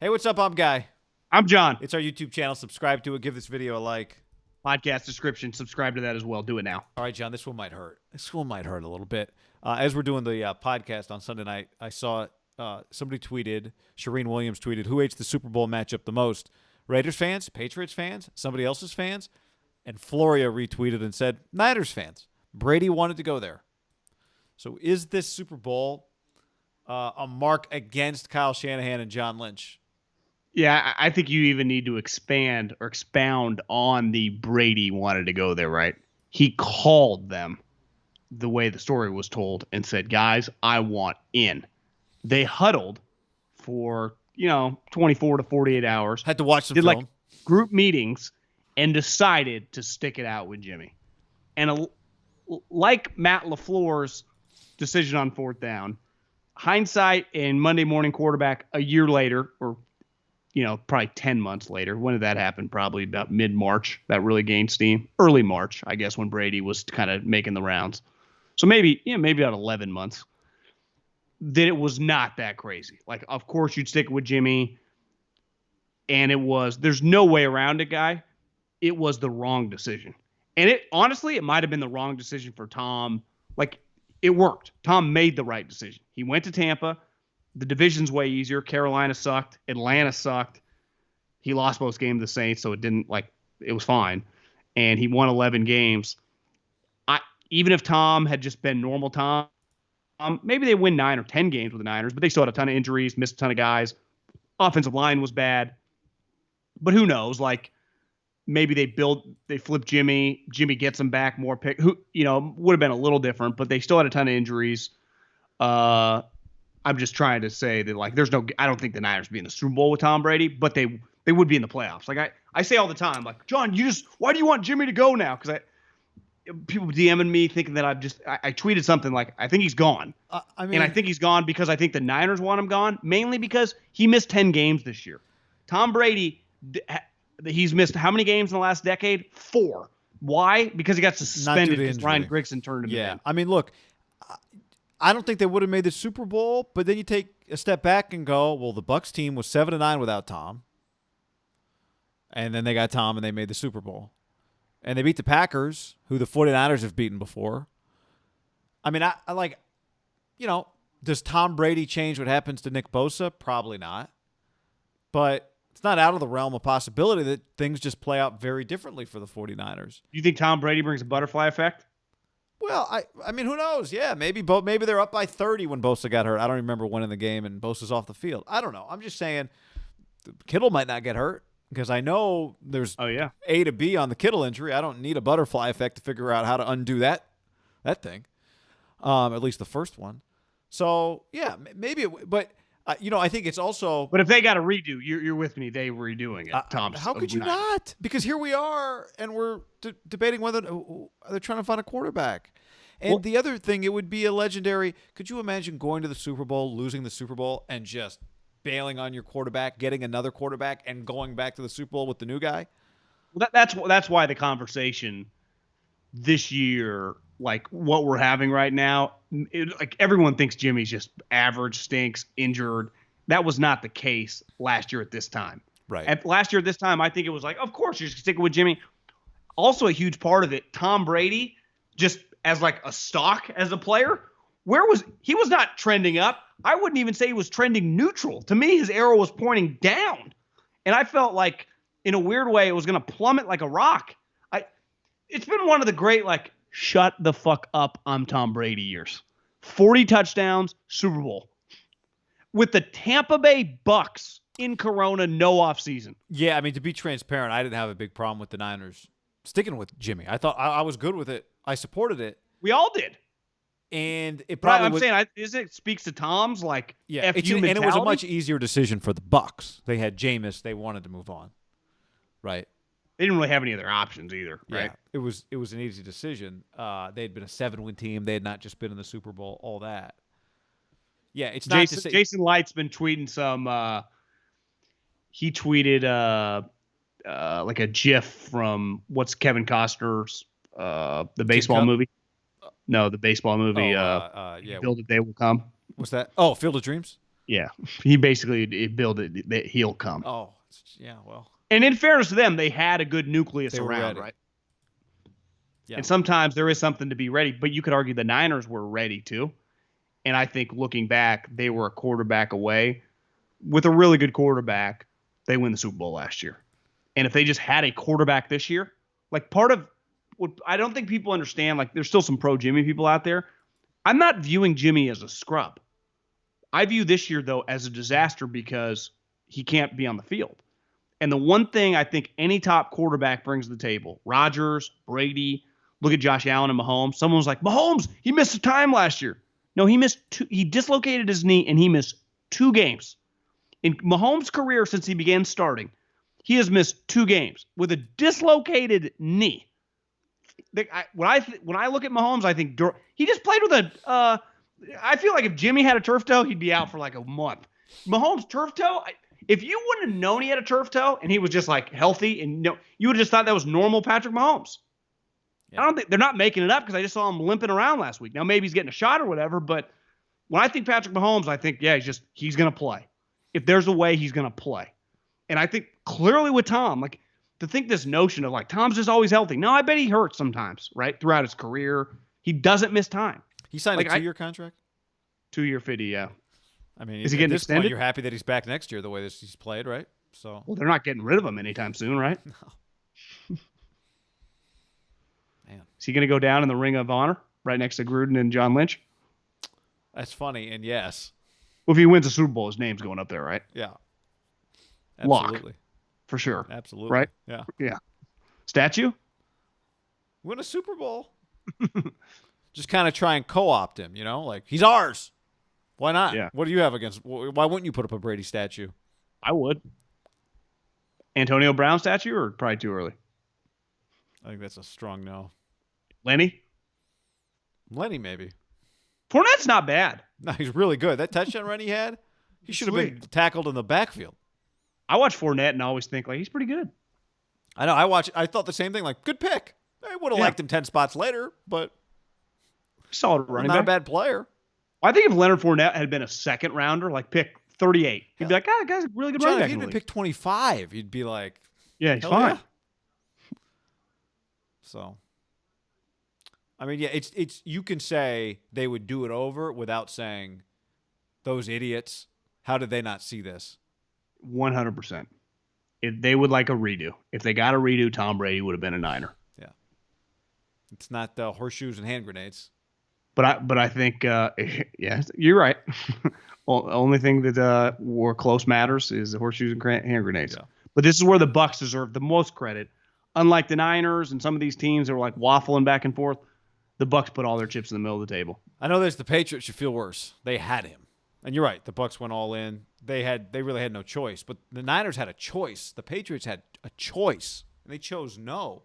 Hey, what's up? I'm Guy. I'm John. It's our YouTube channel. Subscribe to it. Give this video a like. Podcast description. Subscribe to that as well. Do it now. All right, John, this one might hurt. This one might hurt a little bit. As we're doing the podcast on Sunday night, I saw somebody tweeted, Shireen Williams tweeted, who hates the Super Bowl matchup the most? Raiders fans, Patriots fans, somebody else's fans? And Floria retweeted and said, Niners fans. Brady wanted to go there. So is this Super Bowl a mark against Kyle Shanahan and John Lynch? Yeah, I think you even need to expand or expound on the Brady wanted to go there, right? He called them the way the story was told and said, guys, I want in. They huddled for, 24 to 48 hours. Had to watch the film. Did like group meetings and decided to stick it out with Jimmy. And like Matt LaFleur's decision on fourth down, hindsight and Monday morning quarterback a year later, or probably 10 months later. When did that happen? Probably about mid-March. That really gained steam. Early March, I guess, when Brady was kind of making the rounds. So maybe about 11 months. Then it was not that crazy. Like, of course, you'd stick with Jimmy. And there's no way around it, Guy. It was the wrong decision. And it might have been the wrong decision for Tom. Like, it worked. Tom made the right decision. He went to Tampa. The division's way easier. Carolina sucked. Atlanta sucked. He lost both games to the Saints, so it was fine. And he won 11 games. Even if Tom had just been normal Tom, maybe they win 9 or 10 games with the Niners, but they still had a ton of injuries, missed a ton of guys. Offensive line was bad. But who knows? Like, maybe they flip Jimmy. Jimmy gets them back, more pick. Would have been a little different, but they still had a ton of injuries. I'm just trying to say that, like, I don't think the Niners would be in the Super Bowl with Tom Brady, but they would be in the playoffs. Like, I say all the time, like, John, why do you want Jimmy to go now? Because people DMing me thinking that I tweeted something like, I think he's gone. And I think he's gone because I think the Niners want him gone, mainly because he missed 10 games this year. Tom Brady, he's missed how many games in the last decade? 4. Why? Because he got suspended because Ryan Grigson turned him in. I mean, look, I don't think they would have made the Super Bowl, but then you take a step back and go, well, the Bucs team was 7-9 without Tom. And then they got Tom and they made the Super Bowl. And they beat the Packers, who the 49ers have beaten before. I mean, does Tom Brady change what happens to Nick Bosa? Probably not. But it's not out of the realm of possibility that things just play out very differently for the 49ers. You think Tom Brady brings a butterfly effect? Well, I mean, who knows? Yeah, maybe they're up by 30 when Bosa got hurt. I don't remember winning the game and Bosa's off the field. I don't know. I'm just saying Kittle might not get hurt because I know there's A to B on the Kittle injury. I don't need a butterfly effect to figure out how to undo that thing, at least the first one. So, yeah, maybe but I think it's also. But if they got to redo, you're with me. They redoing it. Tom. How could you not? Because here we are, and we're debating whether they're trying to find a quarterback. And the other thing, it would be a legendary. Could you imagine going to the Super Bowl, losing the Super Bowl, and just bailing on your quarterback, getting another quarterback, and going back to the Super Bowl with the new guy? Well, that's why the conversation this year, like what we're having right now, like everyone thinks Jimmy's just average, stinks, injured. That was not the case last year at this time. Right. Last year at this time, I think it was like, of course you're sticking with Jimmy. Also, a huge part of it, Tom Brady, just as like a stock as a player, he was not trending up. I wouldn't even say he was trending neutral. To me, his arrow was pointing down. And I felt like, in a weird way, it was going to plummet like a rock. It's been one of the great, like, shut the fuck up, I'm Tom Brady years. 40 touchdowns, Super Bowl. With the Tampa Bay Bucks in Corona, no offseason. Yeah, I mean, to be transparent, I didn't have a big problem with the Niners sticking with Jimmy. I thought I was good with it. I supported it. We all did. And it probably it speaks to Tom's, like, FU mentality. And it was a much easier decision for the Bucks. They had Jameis. They wanted to move on. Right? They didn't really have any other options either, right? Yeah, it was an easy decision. They had been a 7-win team. They had not just been in the Super Bowl, all that. Yeah, it's not to say Jason Light's been tweeting some he tweeted like a GIF from what's Kevin Costner's the baseball movie? No, the baseball movie Build It They Will Come. What's that? Oh, Field of Dreams? Yeah, he basically billed it that he'll come. Oh, yeah. Well, And in fairness to them, they had a good nucleus they were around, ready. right? Yeah. And sometimes there is something to be ready, but you could argue the Niners were ready too. And I think looking back, they were a quarterback away. With a really good quarterback, they win the Super Bowl last year. And if they just had a quarterback this year, like part of what I don't think people understand, like there's still some pro Jimmy people out there. I'm not viewing Jimmy as a scrub. I view this year, though, as a disaster because he can't be on the field. And the one thing I think any top quarterback brings to the table, Rodgers, Brady, look at Josh Allen and Mahomes. Someone was like, Mahomes, he missed time last year. No, he missed two. He dislocated his knee and he missed 2 games. In Mahomes' career since he began starting, he has missed 2 games with a dislocated knee. When I look at Mahomes, I think he just played with a. I feel like if Jimmy had a turf toe, he'd be out for like a month. Mahomes' turf toe. If you wouldn't have known he had a turf toe and he was just like healthy and you would have just thought that was normal Patrick Mahomes. Yeah. I don't think they're not making it up because I just saw him limping around last week. Now maybe he's getting a shot or whatever, but when I think Patrick Mahomes, I think he's going to play. If there's a way, he's going to play. And I think clearly with Tom, like to think this notion of like Tom's just always healthy. No, I bet he hurts sometimes, right? Throughout his career, he doesn't miss time. He signed like a 2-year contract. 2-year 50, yeah. I mean, is he getting at this extended? point, you're happy that he's back next year the way he's played, right? So. Well, they're not getting rid of him anytime soon, right? No. Man. Is he going to go down in the Ring of Honor right next to Gruden and John Lynch? That's funny, and yes. Well, if he wins the Super Bowl, his name's going up there, right? Yeah. Absolutely. Lock. For sure. Absolutely. Right? Yeah. Yeah. Statue? Win a Super Bowl. Just kind of try and co-opt him, like he's ours. Why not? Yeah. What do you have against? Why wouldn't you put up a Brady statue? I would. Antonio Brown statue or probably too early? I think that's a strong no. Lenny, maybe. Fournette's not bad. No, he's really good. That touchdown run he had, he should have been tackled in the backfield. I watch Fournette and I always think like he's pretty good. I know. I thought the same thing. Like, good pick. I would have liked him 10 spots later, but solid running back. Not a bad player. I think if Leonard Fournette had been a second rounder, like pick 38, he'd be like, that guy's a really good running back. If he'd been picked 25, you'd be like, yeah, he's fine. Yeah. So, I mean, yeah, it's you can say they would do it over without saying those idiots. How did they not see this? 100%. If they would like a redo, if they got a redo, Tom Brady would have been a Niner. Yeah, it's not horseshoes and hand grenades. But I think yeah, you're right. Only thing that where close matters is the horseshoes and hand grenades. Yeah. But this is where the Bucs deserve the most credit. Unlike the Niners and some of these teams that were like waffling back and forth, the Bucs put all their chips in the middle of the table. I know the Patriots should feel worse. They had him. And you're right. The Bucs went all in. They really had no choice. But the Niners had a choice. The Patriots had a choice. And they chose no.